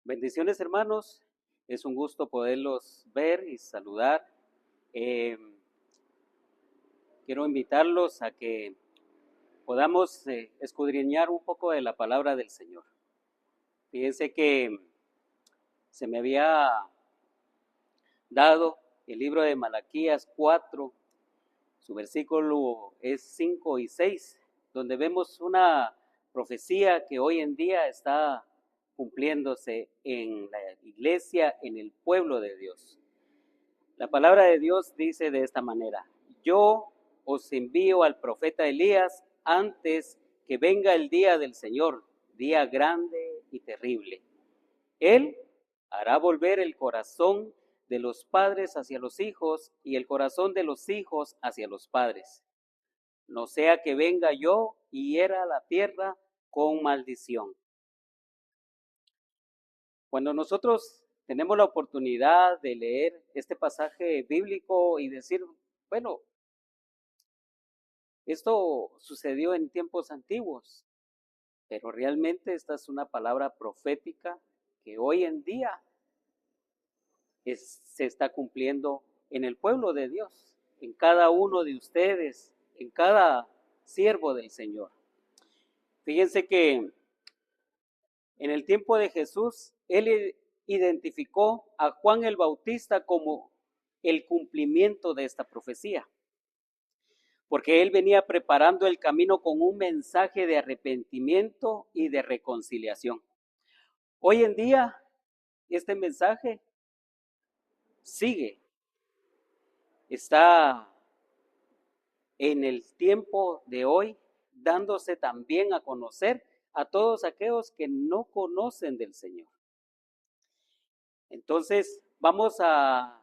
Bendiciones, hermanos. Es un gusto poderlos ver y saludar. Eh, Quiero invitarlos a que podamos escudriñar un poco de la palabra del Señor. Fíjense que se me había dado el libro de Malaquías 4, su versículo es 5 y 6, donde vemos una profecía que hoy en día está cumpliéndose en la iglesia, en el pueblo de Dios. La palabra de Dios dice de esta manera: yo os envío al profeta Elías antes que venga el día del Señor, día grande y terrible. Él hará volver el corazón de los padres hacia los hijos y el corazón de los hijos hacia los padres. No sea que venga yo y hiera la tierra con maldición. Cuando nosotros tenemos la oportunidad de leer este pasaje bíblico y decir, bueno, esto sucedió en tiempos antiguos, pero realmente esta es una palabra profética que hoy en día se está cumpliendo en el pueblo de Dios, en cada uno de ustedes, en cada siervo del Señor. Fíjense que en el tiempo de Jesús, Él identificó a Juan el Bautista como el cumplimiento de esta profecía, porque Él venía preparando el camino con un mensaje de arrepentimiento y de reconciliación. Hoy en día, este mensaje sigue, está en el tiempo de hoy, dándose también a conocer a todos aquellos que no conocen del Señor. Entonces, vamos a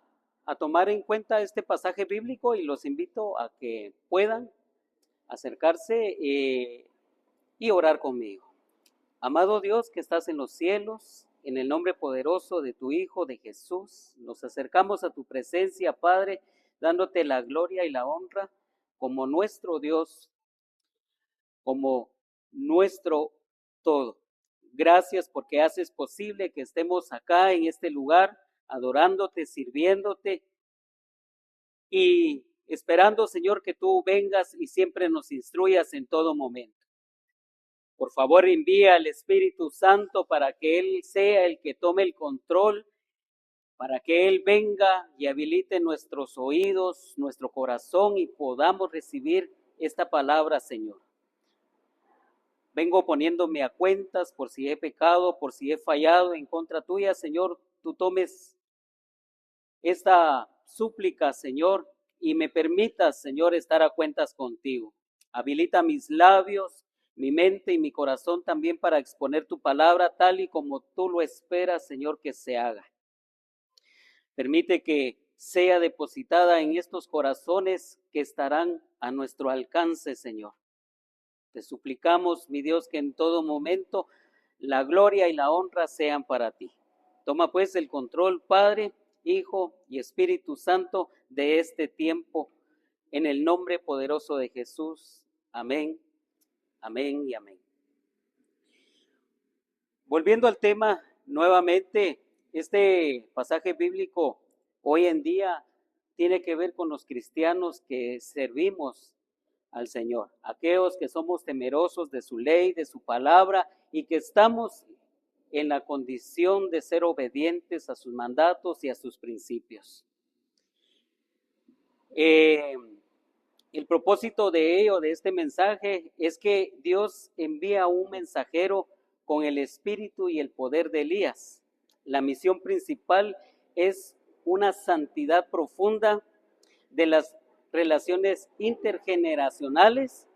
tomar en cuenta este pasaje bíblico y los invito a que puedan acercarse y orar conmigo. Amado Dios que estás en los cielos, en el nombre poderoso de tu Hijo, de Jesús, nos acercamos a tu presencia, Padre, dándote la gloria y la honra como nuestro Dios, como nuestro todo. Gracias porque haces posible que estemos acá en este lugar, adorándote, sirviéndote y esperando, Señor, que tú vengas y siempre nos instruyas en todo momento. Por favor, envía al Espíritu Santo para que Él sea el que tome el control, para que Él venga y habilite nuestros oídos, nuestro corazón y podamos recibir esta palabra, Señor. Vengo poniéndome a cuentas por si he pecado, por si he fallado en contra tuya, Señor. Tú tomes esta súplica, Señor, y me permitas, Señor, estar a cuentas contigo. Habilita mis labios, mi mente y mi corazón también para exponer tu palabra tal y como tú lo esperas, Señor, que se haga. Permite que sea depositada en estos corazones que estarán a nuestro alcance, Señor. Te suplicamos, mi Dios, que en todo momento la gloria y la honra sean para ti. Toma pues el control, Padre, Hijo y Espíritu Santo, de este tiempo, en el nombre poderoso de Jesús. Amén, amén y amén. Volviendo al tema nuevamente, este pasaje bíblico hoy en día tiene que ver con los cristianos que servimos al Señor, aquellos que somos temerosos de su ley, de su palabra y que estamos en la condición de ser obedientes a sus mandatos y a sus principios. El propósito de ello, de este mensaje, es que Dios envía un mensajero con el espíritu y el poder de Elías. La misión principal es una santidad profunda de las relaciones intergeneracionales,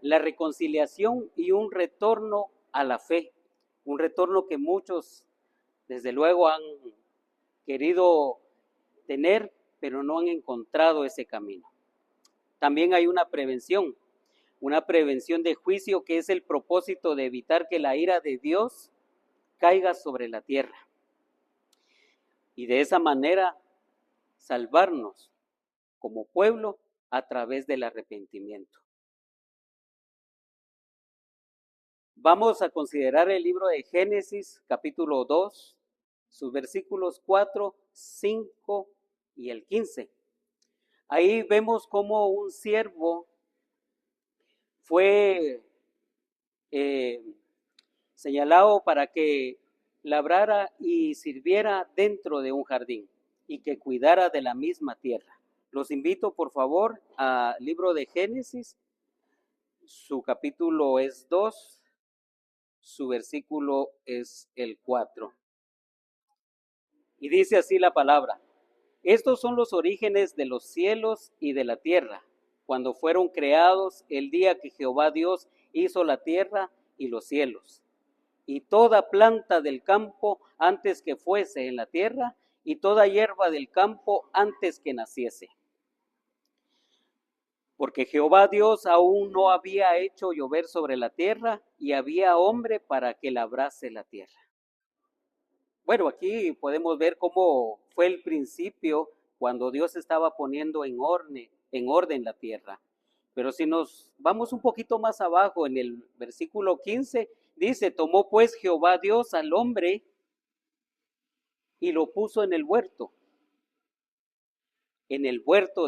la reconciliación y un retorno a la fe. Un retorno que muchos, desde luego, han querido tener, pero no han encontrado ese camino. También hay una prevención de juicio que es el propósito de evitar que la ira de Dios caiga sobre la tierra. Y de esa manera salvarnos como pueblo a través del arrepentimiento. Vamos a considerar el libro de Génesis, capítulo 2, sus versículos 4, 5 y el 15. Ahí vemos cómo un siervo fue señalado para que labrara y sirviera dentro de un jardín y que cuidara de la misma tierra. Los invito, por favor, al libro de Génesis. Su capítulo es 2, su versículo es el 4. Y dice así la palabra: estos son los orígenes de los cielos y de la tierra, cuando fueron creados el día que Jehová Dios hizo la tierra y los cielos, y toda planta del campo antes que fuese en la tierra, y toda hierba del campo antes que naciese. Porque Jehová Dios aún no había hecho llover sobre la tierra, y había hombre para que labrase la tierra. Bueno, aquí podemos ver cómo fue el principio cuando Dios estaba poniendo en orden la tierra. Pero si nos vamos un poquito más abajo, en el versículo 15, dice: tomó pues Jehová Dios al hombre y lo puso en el huerto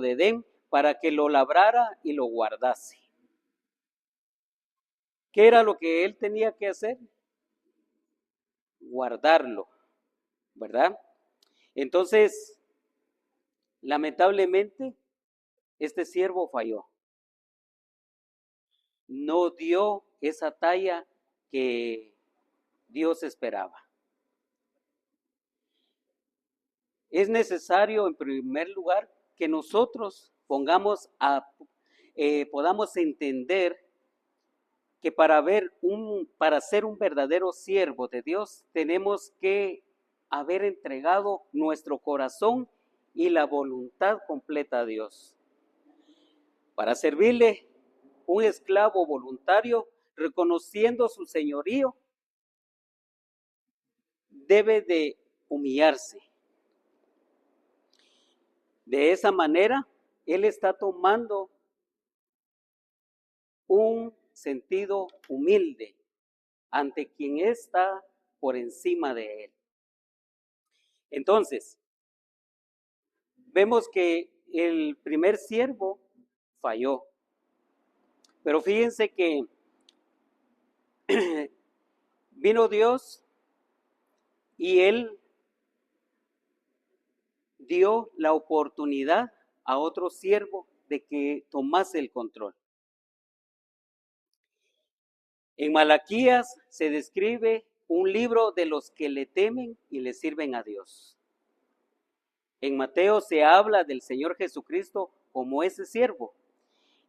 de Edén, para que lo labrara y lo guardase. ¿Qué era lo que él tenía que hacer? Guardarlo, ¿verdad? Entonces, lamentablemente, este siervo falló. No dio esa talla que Dios esperaba. Es necesario, en primer lugar, que nosotros podamos entender que para ser un verdadero siervo de Dios, tenemos que haber entregado nuestro corazón y la voluntad completa a Dios. Para servirle, un esclavo voluntario, reconociendo su señorío, debe de humillarse. De esa manera, él está tomando un sentido humilde ante quien está por encima de él. Entonces, vemos que el primer siervo falló. Pero fíjense que vino Dios y él dio la oportunidad a otro siervo de que tomase el control. En Malaquías se describe un libro de los que le temen y le sirven a Dios. En Mateo se habla del Señor Jesucristo como ese siervo,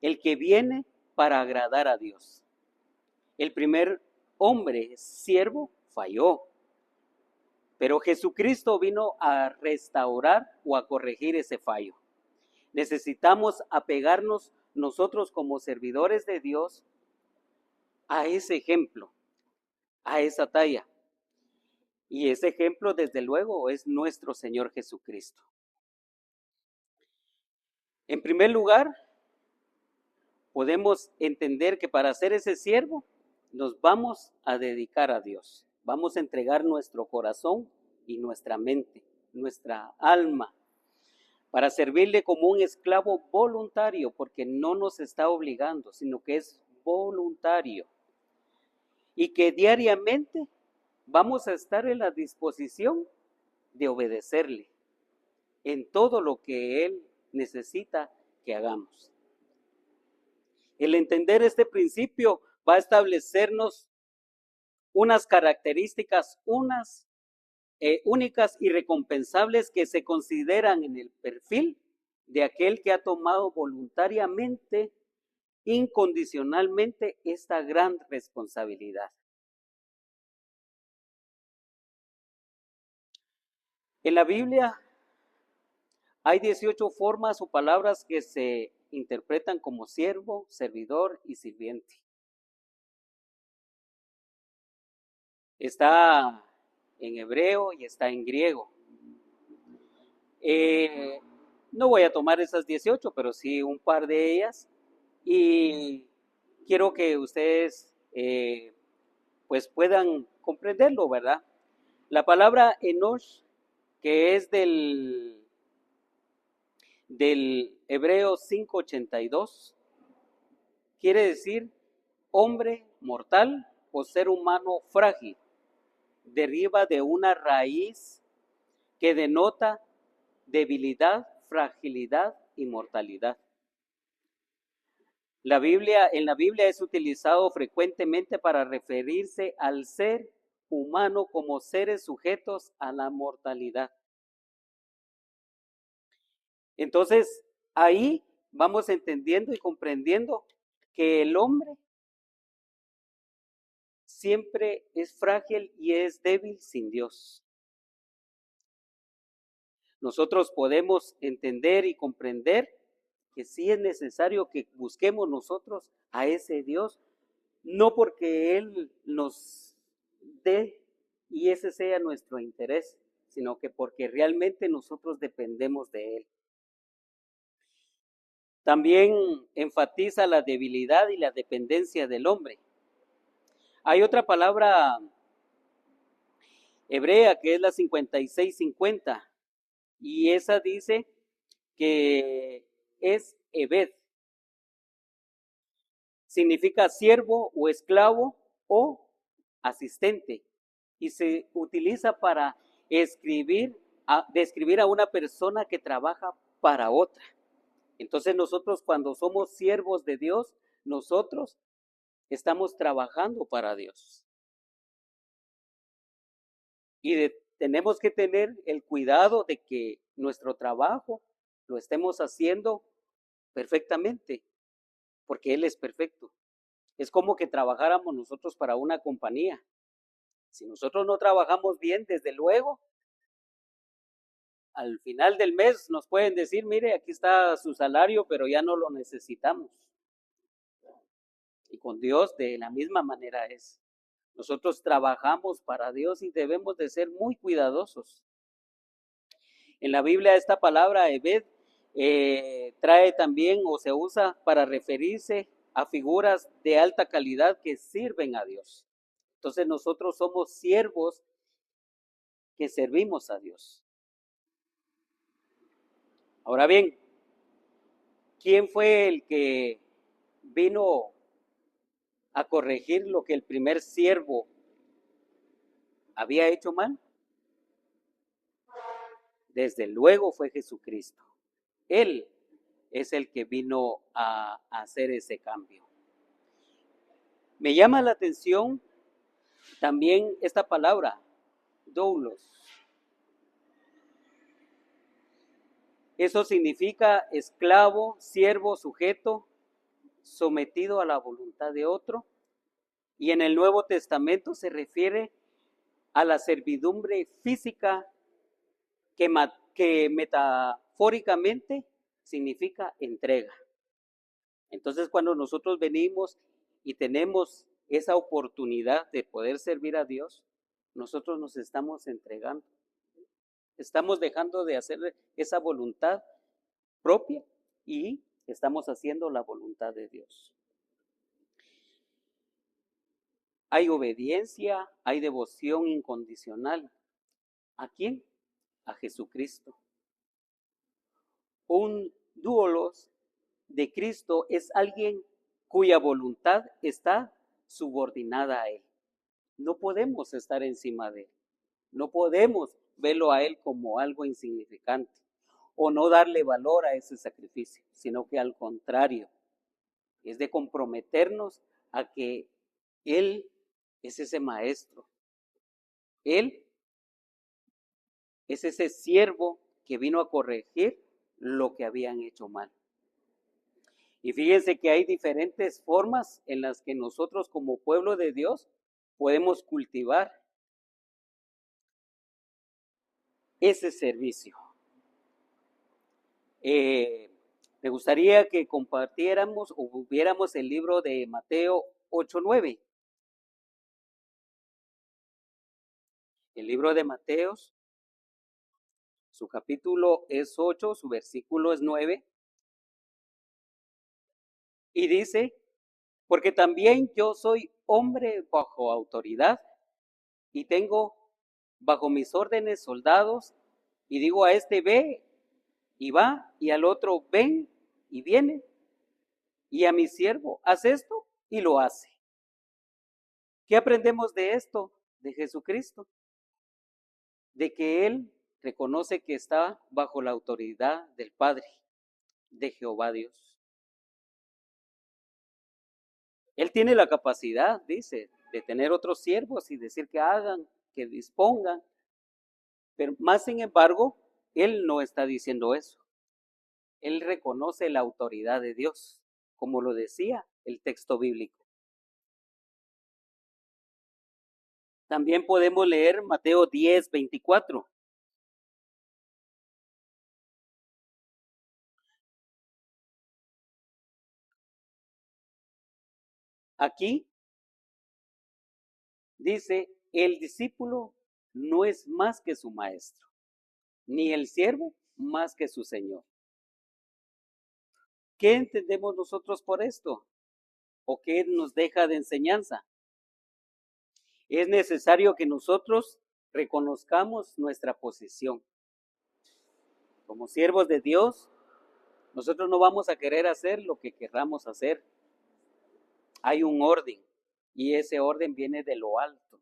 el que viene para agradar a Dios. El primer hombre, siervo, falló, pero Jesucristo vino a restaurar o a corregir ese fallo. Necesitamos apegarnos nosotros como servidores de Dios a ese ejemplo, a esa talla. Y ese ejemplo, desde luego, es nuestro Señor Jesucristo. En primer lugar, podemos entender que para ser ese siervo, nos vamos a dedicar a Dios. Vamos a entregar nuestro corazón y nuestra mente, nuestra alma, para servirle como un esclavo voluntario, porque no nos está obligando, sino que es voluntario. Y que diariamente vamos a estar en la disposición de obedecerle en todo lo que Él necesita que hagamos. El entender este principio va a establecernos unas características, únicas y recompensables que se consideran en el perfil de aquel que ha tomado voluntariamente, incondicionalmente, esta gran responsabilidad. En la Biblia hay 18 formas o palabras que se interpretan como siervo, servidor y sirviente. Está en hebreo y está en griego. No voy a tomar esas 18, pero sí un par de ellas. Y quiero que ustedes pues puedan comprenderlo, ¿verdad? La palabra Enosh, que es del Hebreo 5:82, quiere decir hombre mortal o ser humano frágil. Deriva de una raíz que denota debilidad, fragilidad y mortalidad. En la Biblia es utilizado frecuentemente para referirse al ser humano como seres sujetos a la mortalidad. Entonces, ahí vamos entendiendo y comprendiendo que el hombre siempre es frágil y es débil sin Dios. Nosotros podemos entender y comprender que sí es necesario que busquemos nosotros a ese Dios, no porque Él nos dé y ese sea nuestro interés, sino que porque realmente nosotros dependemos de Él. También enfatiza la debilidad y la dependencia del hombre. Hay otra palabra hebrea que es la 5650 y esa dice que es Ebed. Significa siervo o esclavo o asistente y se utiliza para describir a una persona que trabaja para otra. Entonces nosotros cuando somos siervos de Dios, nosotros estamos trabajando para Dios. Y tenemos que tener el cuidado de que nuestro trabajo lo estemos haciendo perfectamente, porque Él es perfecto. Es como que trabajáramos nosotros para una compañía. Si nosotros no trabajamos bien, desde luego, al final del mes nos pueden decir, mire, aquí está su salario, pero ya no lo necesitamos. Y con Dios de la misma manera es. Nosotros trabajamos para Dios y debemos de ser muy cuidadosos. En la Biblia esta palabra Ebed trae también o se usa para referirse a figuras de alta calidad que sirven a Dios. Entonces nosotros somos siervos que servimos a Dios. Ahora bien, ¿quién fue el que vino a corregir lo que el primer siervo había hecho mal? Desde luego fue Jesucristo. Él es el que vino a hacer ese cambio. Me llama la atención también esta palabra, doulos. Eso significa esclavo, siervo, sujeto, sometido a la voluntad de otro. Y en el Nuevo Testamento se refiere a la servidumbre física que metafóricamente significa entrega. Entonces, cuando nosotros venimos y tenemos esa oportunidad de poder servir a Dios, nosotros nos estamos entregando. Estamos dejando de hacer esa voluntad propia y estamos haciendo la voluntad de Dios. Hay obediencia, hay devoción incondicional. ¿A quién? A Jesucristo. Un doulos de Cristo es alguien cuya voluntad está subordinada a Él. No podemos estar encima de Él. No podemos verlo a Él como algo insignificante o no darle valor a ese sacrificio, sino que al contrario, es de comprometernos a que Él es ese maestro. Él es ese siervo que vino a corregir lo que habían hecho mal. Y fíjense que hay diferentes formas en las que nosotros como pueblo de Dios podemos cultivar ese servicio. Me gustaría que compartiéramos o viéramos el libro de Mateo 8:9. El libro de Mateo, su capítulo es 8, su versículo es 9. Y dice, Porque también yo soy hombre bajo autoridad y tengo bajo mis órdenes soldados y digo a este ve y va y al otro ven y viene y a mi siervo haz esto y lo hace. ¿Qué aprendemos de esto? De Jesucristo, de que Él reconoce que está bajo la autoridad del Padre, de Jehová Dios. Él tiene la capacidad, dice, de tener otros siervos y decir que hagan, que dispongan, pero más sin embargo, Él no está diciendo eso. Él reconoce la autoridad de Dios, como lo decía el texto bíblico. También podemos leer Mateo 10:24. Aquí dice, el discípulo no es más que su maestro, ni el siervo más que su señor. ¿Qué entendemos nosotros por esto? ¿O qué nos deja de enseñanza? Es necesario que nosotros reconozcamos nuestra posición. Como siervos de Dios, nosotros no vamos a querer hacer lo que querramos hacer. Hay un orden y ese orden viene de lo alto.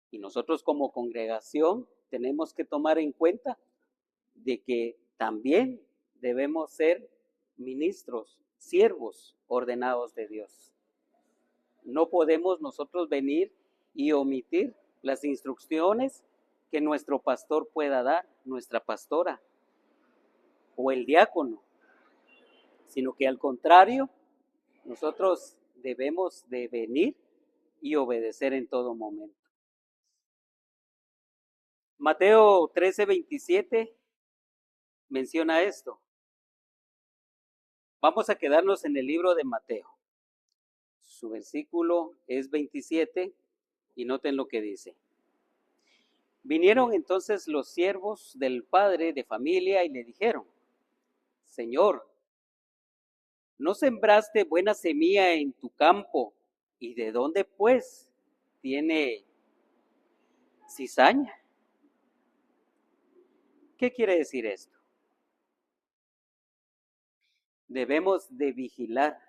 Y nosotros como congregación tenemos que tomar en cuenta de que también debemos ser ministros, siervos ordenados de Dios. No podemos nosotros venir y omitir las instrucciones que nuestro pastor pueda dar, nuestra pastora o el diácono, sino que al contrario, nosotros debemos de venir y obedecer en todo momento. Mateo 13:27 menciona esto. Vamos a quedarnos en el libro de Mateo. Su versículo es 27 y noten lo que dice. Vinieron entonces los siervos del padre de familia y le dijeron, Señor, ¿no sembraste buena semilla en tu campo? ¿Y de dónde pues tiene cizaña? ¿Qué quiere decir esto? Debemos de vigilar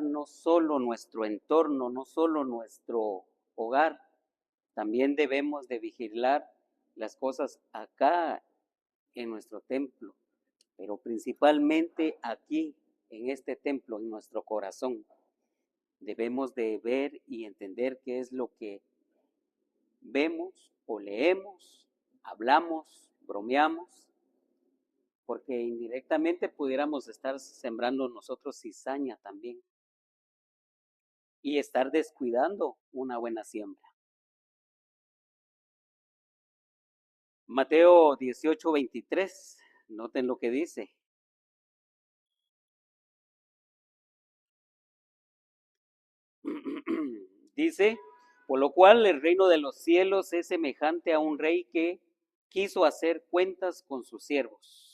no solo nuestro entorno, no solo nuestro hogar, también debemos de vigilar las cosas acá en nuestro templo, pero principalmente aquí, en este templo, en nuestro corazón. Debemos de ver y entender qué es lo que vemos o leemos, hablamos, bromeamos, porque indirectamente pudiéramos estar sembrando nosotros cizaña también y estar descuidando una buena siembra. Mateo 18:23, noten lo que dice. Dice, por lo cual el reino de los cielos es semejante a un rey que quiso hacer cuentas con sus siervos.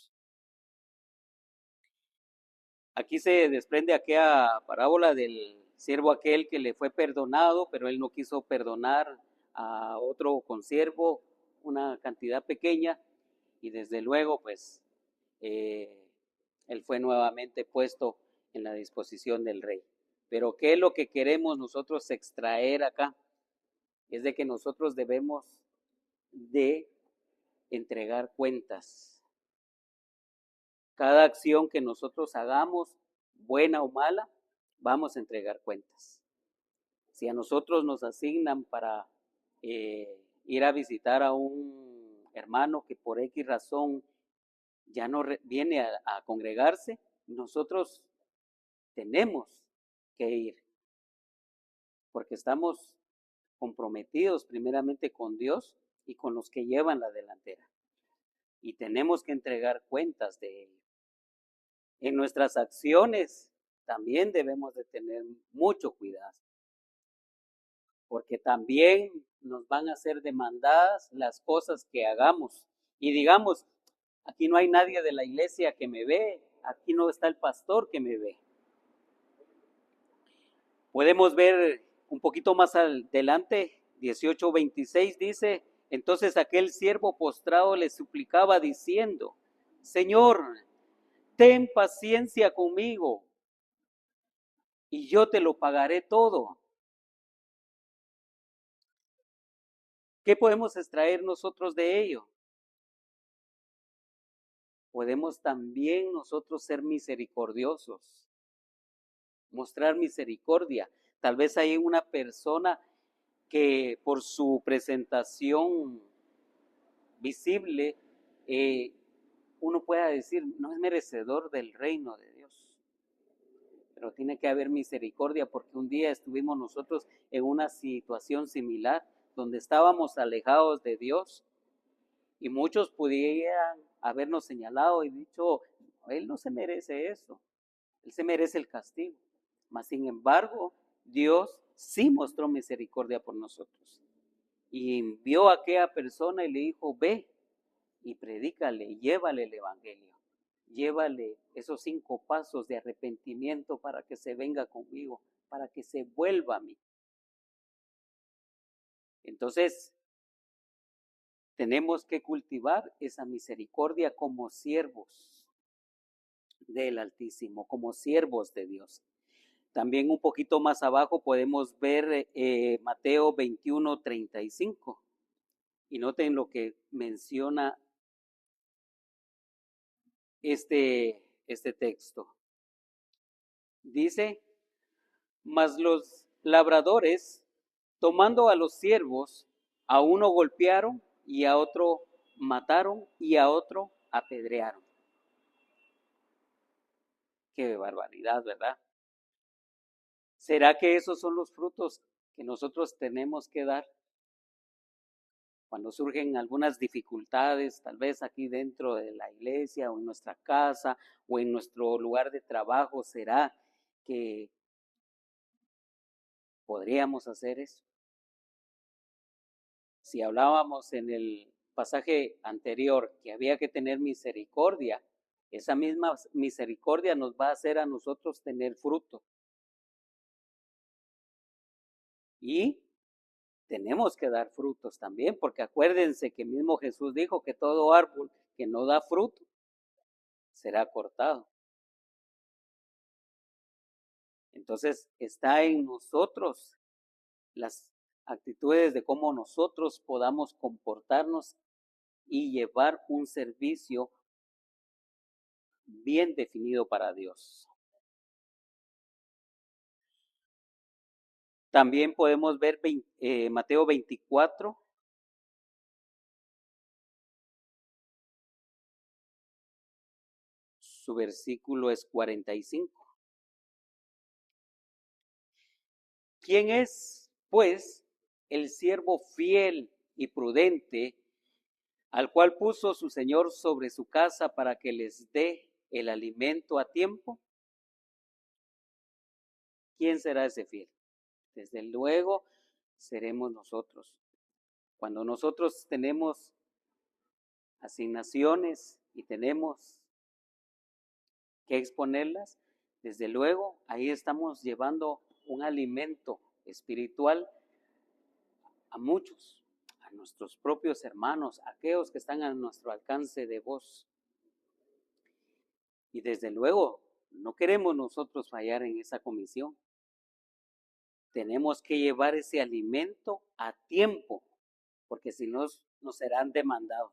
Aquí se desprende aquella parábola del siervo aquel que le fue perdonado, pero él no quiso perdonar a otro consiervo una cantidad pequeña y desde luego pues él fue nuevamente puesto en la disposición del rey. Pero ¿qué es lo que queremos nosotros extraer acá? Es de que nosotros debemos de entregar cuentas. Cada acción que nosotros hagamos, buena o mala, vamos a entregar cuentas. Si a nosotros nos asignan para ir a visitar a un hermano que por X razón ya no viene a congregarse, nosotros tenemos que ir, porque estamos comprometidos primeramente con Dios y con los que llevan la delantera. Y tenemos que entregar cuentas de ello. En nuestras acciones también debemos de tener mucho cuidado, porque también nos van a ser demandadas las cosas que hagamos. Y digamos, aquí no hay nadie de la iglesia que me ve, aquí no está el pastor que me ve. Podemos ver un poquito más adelante, 18:26 dice, entonces aquel siervo postrado le suplicaba diciendo, Señor, ten paciencia conmigo y yo te lo pagaré todo. ¿Qué podemos extraer nosotros de ello? Podemos también nosotros ser misericordiosos, mostrar misericordia. Tal vez hay una persona que por su presentación visible, uno pueda decir, no es merecedor del reino de Dios. Pero tiene que haber misericordia porque un día estuvimos nosotros en una situación similar donde estábamos alejados de Dios y muchos pudieran habernos señalado y dicho, él no se merece eso, él se merece el castigo. Mas sin embargo, Dios sí mostró misericordia por nosotros y envió a aquella persona y le dijo, ve y predícale, llévale el evangelio, llévale esos 5 pasos de arrepentimiento para que se venga conmigo, para que se vuelva a mí. Entonces, tenemos que cultivar esa misericordia como siervos del Altísimo, como siervos de Dios. También un poquito más abajo podemos ver Mateo 21:35. Y noten lo que menciona este texto. Dice, mas los labradores, tomando a los siervos, a uno golpearon y a otro mataron y a otro apedrearon. Qué barbaridad, ¿verdad? ¿Será que esos son los frutos que nosotros tenemos que dar? Cuando surgen algunas dificultades, tal vez aquí dentro de la iglesia o en nuestra casa o en nuestro lugar de trabajo, ¿será que podríamos hacer eso? Si hablábamos en el pasaje anterior que había que tener misericordia, esa misma misericordia nos va a hacer a nosotros tener fruto. Y tenemos que dar frutos también, porque acuérdense que mismo Jesús dijo que todo árbol que no da fruto será cortado. Entonces está en nosotros las actitudes de cómo nosotros podamos comportarnos y llevar un servicio bien definido para Dios. También podemos ver Mateo 24, su versículo es 45. ¿Quién es, pues, el siervo fiel y prudente al cual puso su señor sobre su casa para que les dé el alimento a tiempo? ¿Quién será ese fiel? Desde luego seremos nosotros. Cuando nosotros tenemos asignaciones y tenemos que exponerlas, desde luego ahí estamos llevando un alimento espiritual a muchos, a nuestros propios hermanos, a aquellos que están a nuestro alcance de voz. Y desde luego no queremos nosotros fallar en esa comisión. Tenemos que llevar ese alimento a tiempo, porque si no nos serán demandados.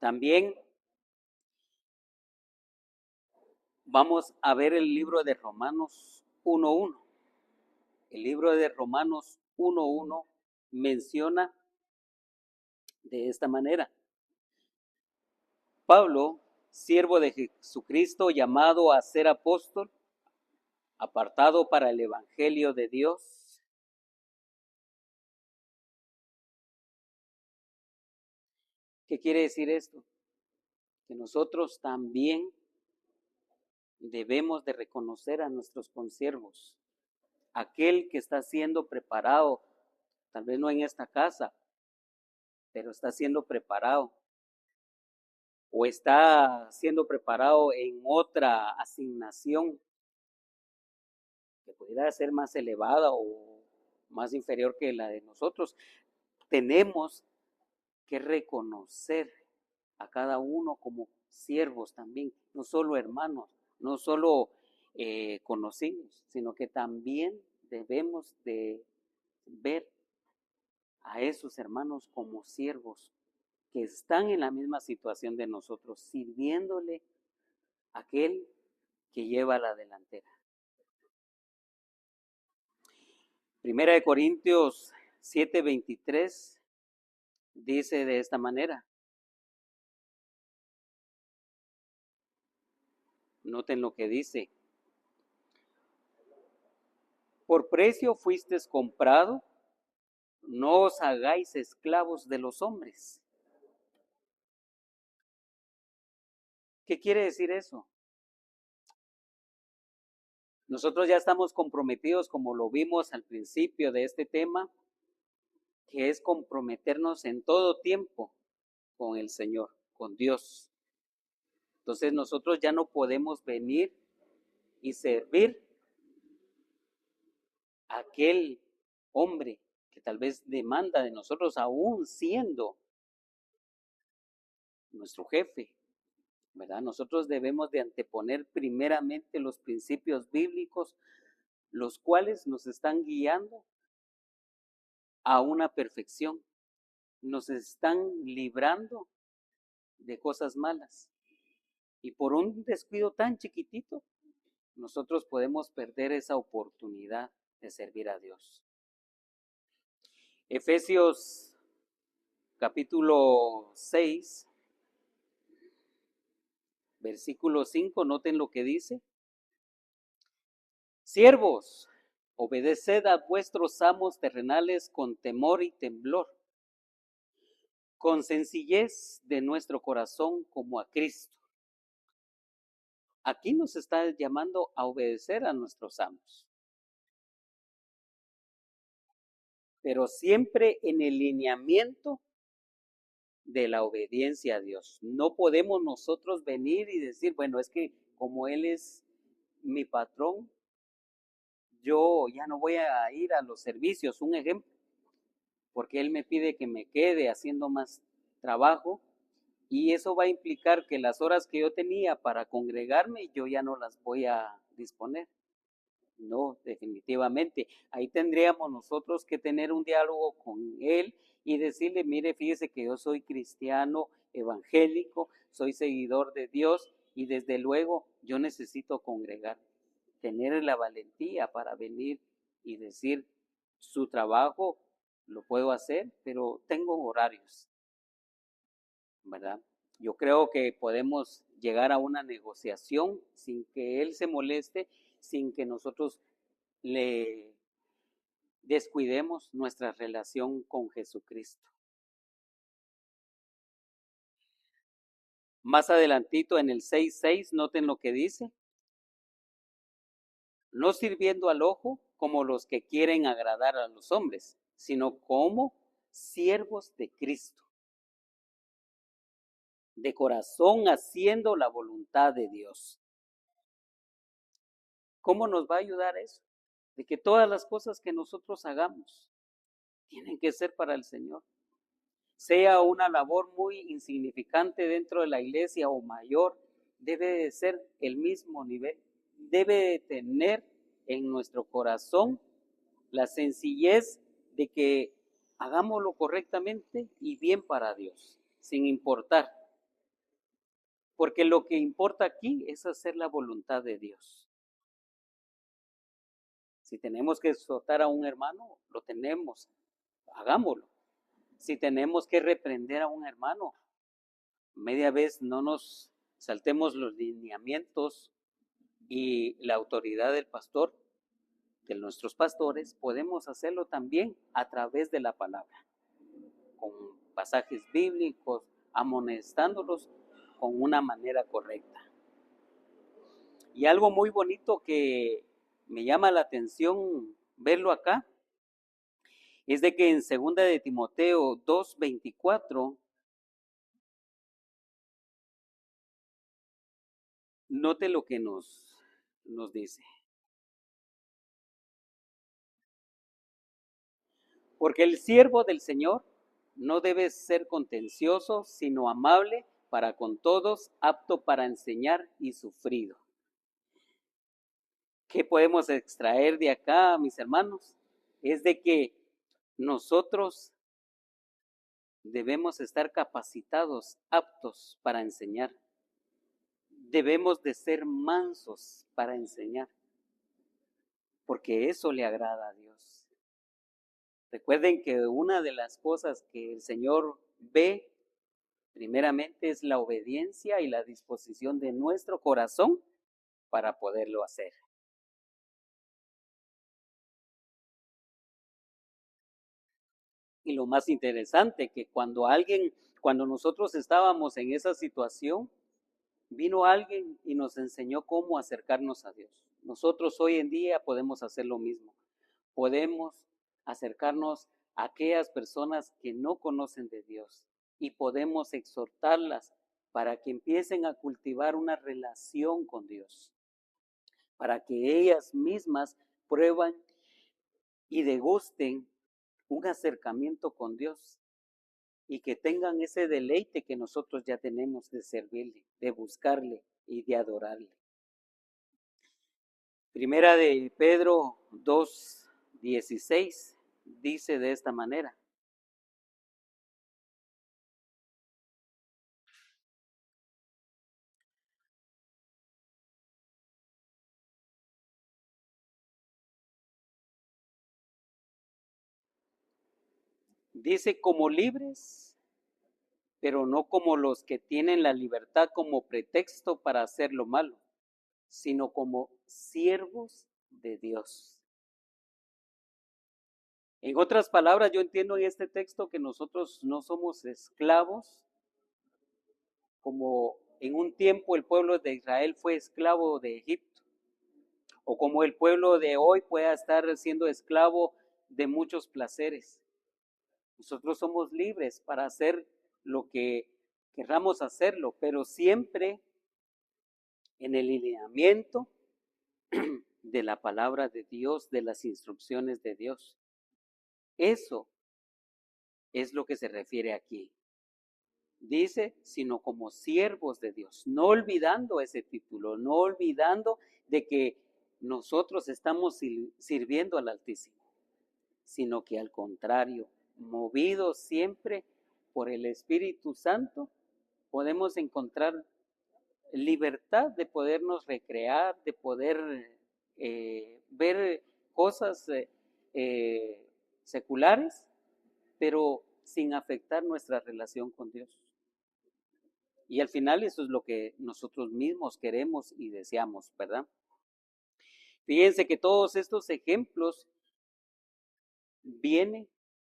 También vamos a ver el libro de Romanos 1:1. El libro de Romanos 1:1 menciona de esta manera. Pablo, siervo de Jesucristo, llamado a ser apóstol, apartado para el evangelio de Dios. ¿Qué quiere decir esto? Que nosotros también debemos de reconocer a nuestros consiervos. Aquel que está siendo preparado, tal vez no en esta casa, pero está siendo preparado o está siendo preparado en otra asignación que pudiera ser más elevada o más inferior que la de nosotros, tenemos que reconocer a cada uno como siervos también, no solo hermanos, no solo conocidos, sino que también debemos de ver a esos hermanos como siervos que están en la misma situación de nosotros, sirviéndole a aquel que lleva la delantera. Primera de Corintios 7:23 dice de esta manera. Noten lo que dice. Por precio fuisteis comprado, no os hagáis esclavos de los hombres. ¿Qué quiere decir eso? Nosotros ya estamos comprometidos, como lo vimos al principio de este tema, que es comprometernos en todo tiempo con el Señor, con Dios. Entonces nosotros ya no podemos venir y servir a aquel hombre que tal vez demanda de nosotros, aún siendo nuestro jefe, ¿verdad? Nosotros debemos de anteponer primeramente los principios bíblicos, los cuales nos están guiando a una perfección, nos están librando de cosas malas. Y por un descuido tan chiquitito, nosotros podemos perder esa oportunidad de servir a Dios. Efesios capítulo 6, versículo 5, noten lo que dice. Siervos, obedeced a vuestros amos terrenales con temor y temblor, con sencillez de nuestro corazón como a Cristo. Aquí nos está llamando a obedecer a nuestros amos, pero siempre en el lineamiento de la obediencia a Dios. No podemos nosotros venir y decir, bueno, es que como Él es mi patrón, yo ya no voy a ir a los servicios, un ejemplo, porque Él me pide que me quede haciendo más trabajo y eso va a implicar que las horas que yo tenía para congregarme, yo ya no las voy a disponer. No, definitivamente. Ahí tendríamos nosotros que tener un diálogo con Él y decirle, mire, fíjese que yo soy cristiano evangélico, soy seguidor de Dios y desde luego yo necesito congregar, tener la valentía para venir y decir, su trabajo lo puedo hacer, pero tengo horarios, ¿verdad? Yo creo que podemos llegar a una negociación sin que él se moleste, sin que nosotros le descuidemos nuestra relación con Jesucristo. Más adelantito en el 6:6, noten lo que dice. No sirviendo al ojo como los que quieren agradar a los hombres, sino como siervos de Cristo, de corazón haciendo la voluntad de Dios. ¿Cómo nos va a ayudar eso? De que todas las cosas que nosotros hagamos tienen que ser para el Señor. Sea una labor muy insignificante dentro de la iglesia o mayor, debe de ser el mismo nivel. Debe de tener en nuestro corazón la sencillez de que hagámoslo correctamente y bien para Dios, sin importar. Porque lo que importa aquí es hacer la voluntad de Dios. Si tenemos que exhortar a un hermano, lo tenemos, hagámoslo. Si tenemos que reprender a un hermano, media vez no nos saltemos los lineamientos y la autoridad del pastor, de nuestros pastores, podemos hacerlo también a través de la palabra, con pasajes bíblicos, amonestándolos con una manera correcta. Y algo muy bonito que me llama la atención verlo acá, es de que en 2 de Timoteo 2:24 Note lo que nos dice. Porque el siervo del Señor no debe ser contencioso, sino amable para con todos, apto para enseñar y sufrido. ¿Qué podemos extraer de acá, mis hermanos? Es de que nosotros debemos estar capacitados, aptos para enseñar. Debemos de ser mansos para enseñar, porque eso le agrada a Dios. Recuerden que una de las cosas que el Señor ve primeramente es la obediencia y la disposición de nuestro corazón para poderlo hacer. Y lo más interesante, que cuando nosotros estábamos en esa situación, vino alguien y nos enseñó cómo acercarnos a Dios. Nosotros hoy en día podemos hacer lo mismo. Podemos acercarnos a aquellas personas que no conocen de Dios y podemos exhortarlas para que empiecen a cultivar una relación con Dios, para que ellas mismas prueban y degusten un acercamiento con Dios y que tengan ese deleite que nosotros ya tenemos de servirle, de buscarle y de adorarle. Primera de Pedro 2:16 dice de esta manera: dice, como libres, pero no como los que tienen la libertad como pretexto para hacer lo malo, sino como siervos de Dios. En otras palabras, yo entiendo en este texto que nosotros no somos esclavos, como en un tiempo el pueblo de Israel fue esclavo de Egipto, o como el pueblo de hoy pueda estar siendo esclavo de muchos placeres. Nosotros somos libres para hacer lo que querramos hacerlo, pero siempre en el lineamiento de la palabra de Dios, de las instrucciones de Dios. Eso es lo que se refiere aquí. Dice, sino como siervos de Dios, no olvidando ese título, no olvidando de que nosotros estamos sirviendo al Altísimo, sino que al contrario, movidos siempre por el Espíritu Santo, podemos encontrar libertad de podernos recrear, de poder ver cosas seculares, pero sin afectar nuestra relación con Dios. Y al final eso es lo que nosotros mismos queremos y deseamos, ¿verdad? Fíjense que todos estos ejemplos viene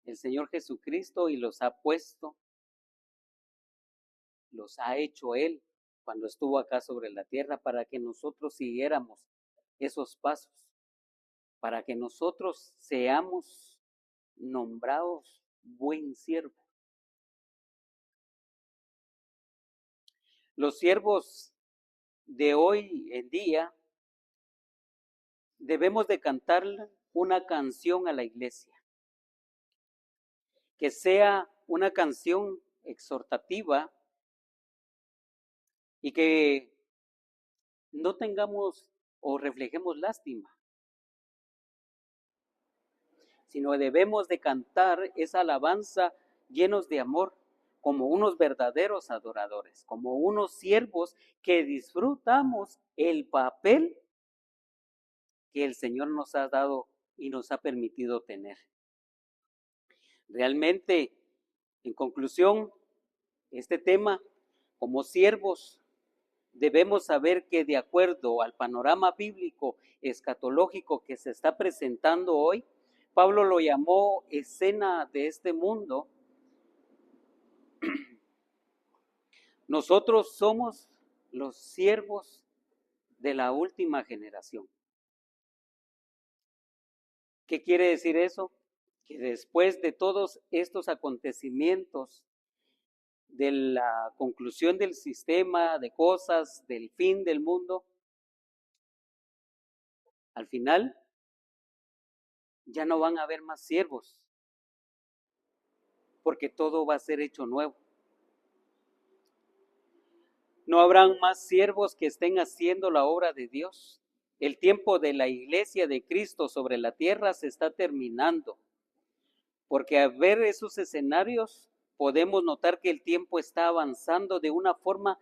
el Señor Jesucristo y los ha puesto, los ha hecho Él cuando estuvo acá sobre la tierra para que nosotros siguiéramos esos pasos, para que nosotros seamos nombrados buen siervo. Los siervos de hoy en día debemos de cantar una canción a la iglesia, que sea una canción exhortativa y que no tengamos o reflejemos lástima, sino debemos de cantar esa alabanza llenos de amor, como unos verdaderos adoradores, como unos siervos que disfrutamos el papel que el Señor nos ha dado y nos ha permitido tener. Realmente, en conclusión, este tema, como siervos, debemos saber que de acuerdo al panorama bíblico escatológico que se está presentando hoy, Pablo lo llamó escena de este mundo. Nosotros somos los siervos de la última generación. ¿Qué quiere decir eso? Que después de todos estos acontecimientos de la conclusión del sistema, de cosas, del fin del mundo, al final ya no van a haber más siervos, porque todo va a ser hecho nuevo. No habrán más siervos que estén haciendo la obra de Dios. El tiempo de la iglesia de Cristo sobre la tierra se está terminando, porque al ver esos escenarios podemos notar que el tiempo está avanzando de una forma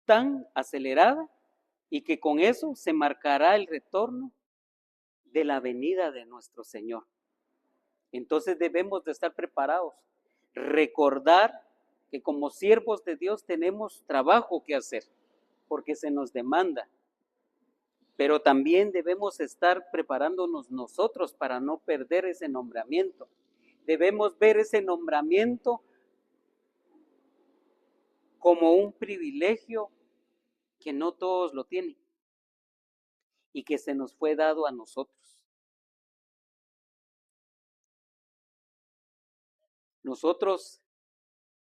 tan acelerada y que con eso se marcará el retorno de la venida de nuestro Señor. Entonces debemos de estar preparados, recordar que como siervos de Dios tenemos trabajo que hacer, porque se nos demanda, pero también debemos estar preparándonos nosotros para no perder ese nombramiento. Debemos ver ese nombramiento como un privilegio que no todos lo tienen y que se nos fue dado a nosotros. Nosotros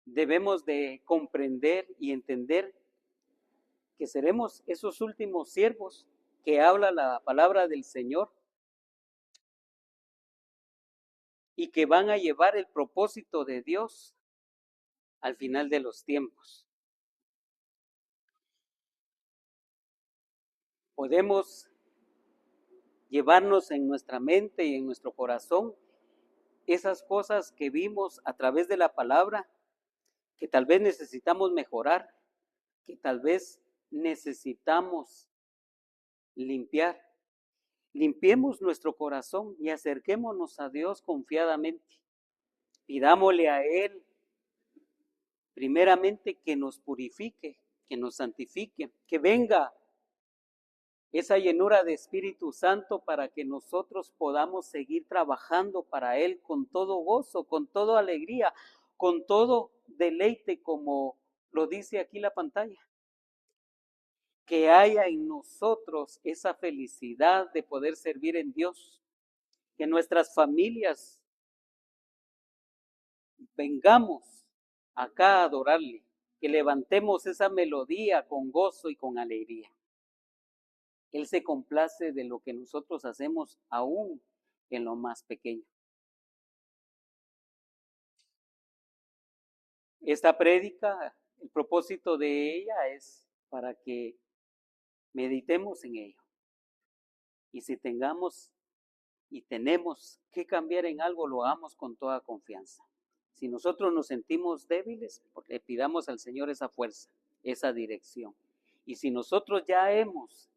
debemos de comprender y entender que seremos esos últimos siervos que habla la palabra del Señor y que van a llevar el propósito de Dios al final de los tiempos. Podemos llevarnos en nuestra mente y en nuestro corazón esas cosas que vimos a través de la palabra, que tal vez necesitamos mejorar, que tal vez necesitamos limpiar. Limpiemos nuestro corazón y acerquémonos a Dios confiadamente. Pidámosle a Él, primeramente, que nos purifique, que nos santifique, que venga esa llenura de Espíritu Santo para que nosotros podamos seguir trabajando para Él con todo gozo, con toda alegría, con todo deleite, como lo dice aquí la pantalla. Que haya en nosotros esa felicidad de poder servir en Dios, que nuestras familias vengamos acá a adorarle, que levantemos esa melodía con gozo y con alegría. Él se complace de lo que nosotros hacemos aún en lo más pequeño. Esta prédica, el propósito de ella es para que meditemos en ello. Y si tengamos y tenemos que cambiar en algo, lo hagamos con toda confianza. Si nosotros nos sentimos débiles, le pidamos al Señor esa fuerza, esa dirección. Y si nosotros ya hemos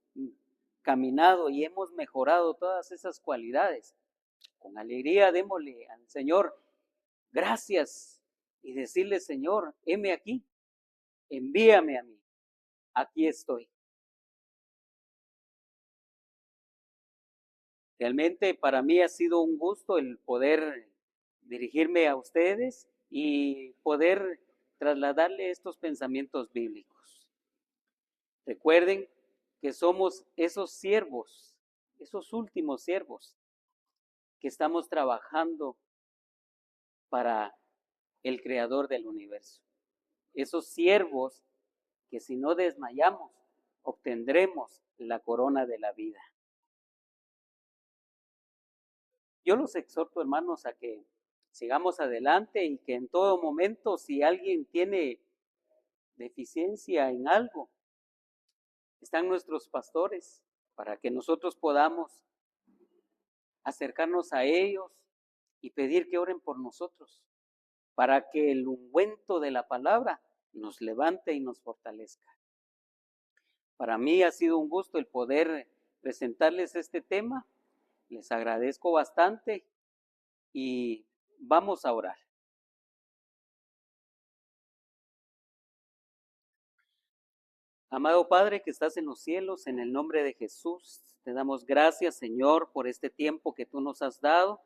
caminado y hemos mejorado todas esas cualidades, con alegría démosle al Señor gracias y decirle: Señor, heme aquí, envíame a mí, aquí estoy. Realmente para mí ha sido un gusto el poder dirigirme a ustedes y poder trasladarle estos pensamientos bíblicos. Recuerden que somos esos siervos, esos últimos siervos que estamos trabajando para el Creador del universo. Esos siervos que si no desmayamos, obtendremos la corona de la vida. Yo los exhorto, hermanos, a que sigamos adelante y que en todo momento, si alguien tiene deficiencia en algo, están nuestros pastores para que nosotros podamos acercarnos a ellos y pedir que oren por nosotros, para que el ungüento de la palabra nos levante y nos fortalezca. Para mí ha sido un gusto el poder presentarles este tema. Les agradezco bastante y vamos a orar. Amado Padre que estás en los cielos, en el nombre de Jesús, te damos gracias, Señor, por este tiempo que tú nos has dado.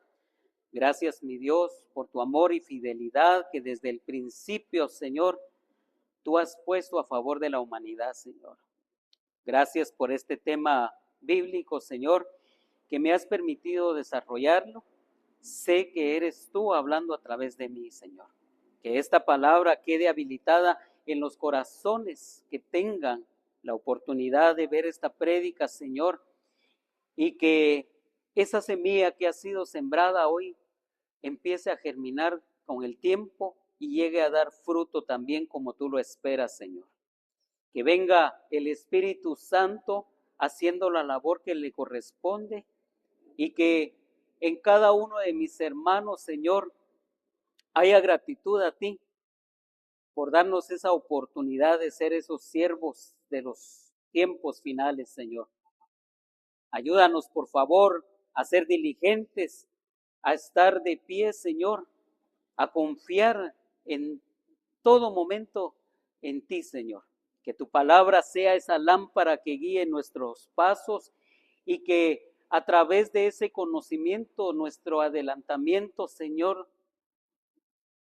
Gracias, mi Dios, por tu amor y fidelidad que desde el principio, Señor, tú has puesto a favor de la humanidad, Señor. Gracias por este tema bíblico, Señor, que me has permitido desarrollarlo. Sé que eres tú hablando a través de mí, Señor. Que esta palabra quede habilitada en los corazones que tengan la oportunidad de ver esta prédica, Señor, y que esa semilla que ha sido sembrada hoy empiece a germinar con el tiempo y llegue a dar fruto también como tú lo esperas, Señor. Que venga el Espíritu Santo haciendo la labor que le corresponde y que en cada uno de mis hermanos, Señor, haya gratitud a ti por darnos esa oportunidad de ser esos siervos de los tiempos finales, Señor. Ayúdanos, por favor, a ser diligentes, a estar de pie, Señor, a confiar en todo momento en ti, Señor. Que tu palabra sea esa lámpara que guíe nuestros pasos y que a través de ese conocimiento, nuestro adelantamiento, Señor,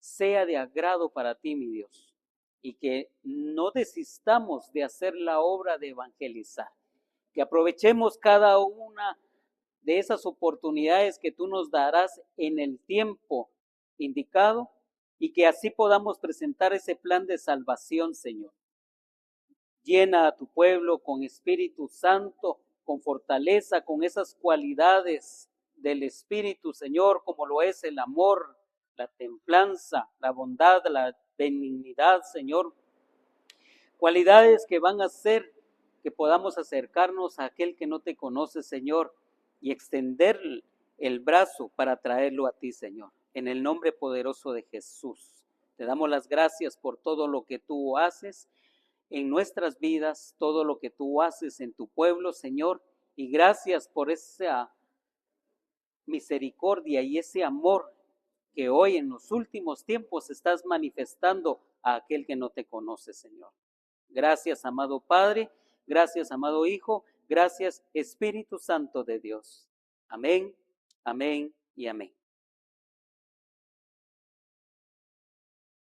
sea de agrado para ti, mi Dios. Y que no desistamos de hacer la obra de evangelizar. Que aprovechemos cada una de esas oportunidades que tú nos darás en el tiempo indicado y que así podamos presentar ese plan de salvación, Señor. Llena a tu pueblo con Espíritu Santo, con fortaleza, con esas cualidades del Espíritu, Señor, como lo es el amor, la templanza, la bondad, la benignidad, Señor. Cualidades que van a hacer que podamos acercarnos a aquel que no te conoce, Señor, y extender el brazo para traerlo a ti, Señor. En el nombre poderoso de Jesús. Te damos las gracias por todo lo que tú haces en nuestras vidas, todo lo que tú haces en tu pueblo, Señor, y gracias por esa misericordia y ese amor que hoy en los últimos tiempos estás manifestando a aquel que no te conoce, Señor. Gracias, amado Padre, gracias, amado Hijo, gracias, Espíritu Santo de Dios. Amén, amén y amén.